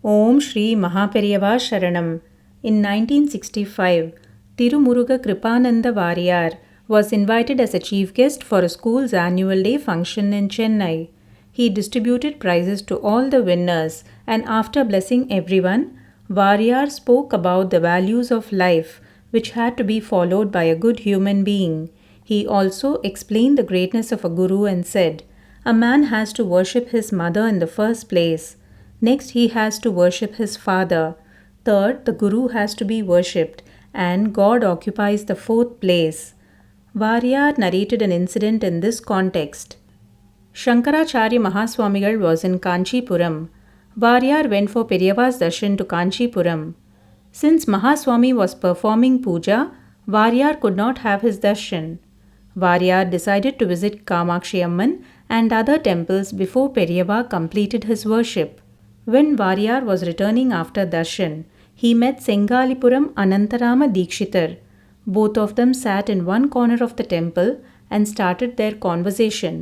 Om Sri Maha Periyava Saranam. In 1965, Tirumuruga Kripananda Variyar was invited as a chief guest for a school's annual day function in Chennai. He distributed prizes to all the winners, and after blessing everyone, Variyar spoke about the values of life which had to be followed by a good human being. He also explained the greatness of a guru and said, "A man has to worship his mother in the first place. Next, he has to worship his father. Third, the guru has to be worshipped, and God occupies the fourth place." Variyar narrated an incident in this context. Shankaracharya Mahaswamigal was in Kanchipuram. Variyar went for Periyava's darshan to Kanchipuram. Since Mahaswami was performing puja, Variyar could not have his darshan. Variyar decided to visit Kamakshi Amman and other temples before Periyava completed his worship. When Variyar was returning after darshan, he met Sengalipuram Anantarama Dikshitar. Both of them sat in one corner of the temple and started their conversation.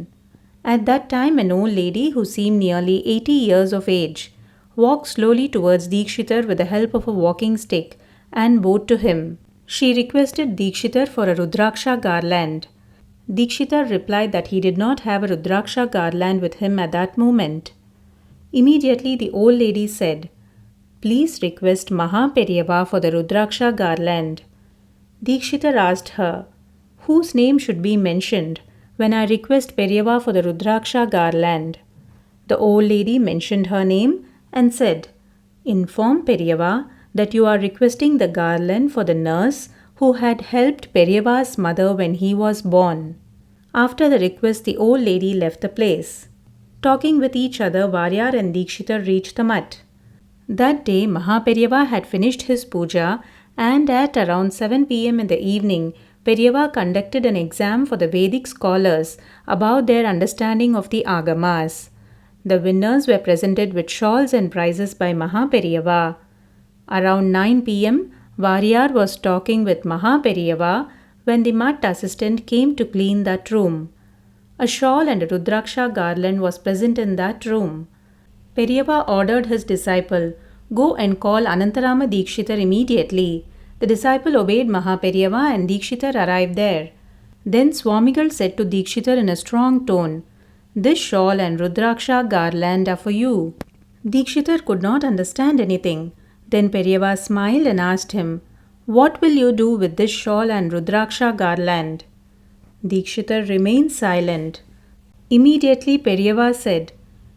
At that time, an old lady who seemed nearly 80 years of age walked slowly towards Dikshitar with the help of a walking stick and bowed to him. She requested Dikshitar for a Rudraksha garland. Dikshitar replied that he did not have a Rudraksha garland with him at that moment. Immediately the old lady said, "Please request Maha Periyava for the Rudraksha garland." Dikshitar asked her, "Whose name should be mentioned when I request Periyava for the Rudraksha garland?" The old lady mentioned her name and said, "Inform Periyava that you are requesting the garland for the nurse who had helped Periyava's mother when he was born." After the request, the old lady left the place. Talking with each other, Variyar and Dikshitar reached the mutt. That day, Maha Periyava had finished his puja, and at around 7 p.m. in the evening, Periyava conducted an exam for the Vedic scholars about their understanding of the Agamas. The winners were presented with shawls and prizes by Maha Periyava. Around 9 p.m., Variyar was talking with Maha Periyava when the mutt assistant came to clean that room. A shawl and a Rudraksha garland was present in that room. Periyava ordered his disciple, "Go and call Anantarama Dikshitar immediately." The disciple obeyed Maha Periyava and Dikshitar arrived there. Then Swamigal said to Dikshitar in a strong tone, "This shawl and Rudraksha garland are for you." Dikshitar could not understand anything. Then Periyava smiled and asked him, "What will you do with this shawl and Rudraksha garland?" Dikshitar remained silent. Immediately Periyava said,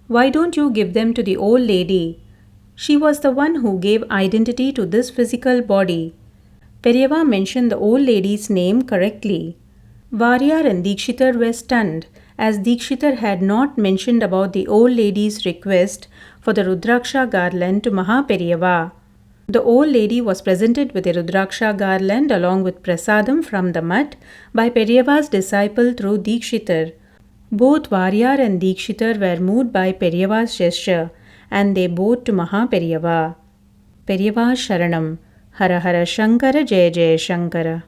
"Why don't you give them to the old lady? She was the one who gave identity to this physical body." Periyava mentioned the old lady's name correctly. Variyar and Dikshitar were stunned, as Dikshitar had not mentioned about the old lady's request for the Rudraksha garland to Maha Periyava. The old lady was presented with a Rudraksha garland along with prasadam from the mutt by Periyava's disciple through Dikshitar. Both Variyar and Dikshitar were moved by Periyava's gesture, and they bowed to Maha Periyava. Periyava Saranam. Hara Hara Shankara Jaya Jaya Shankara.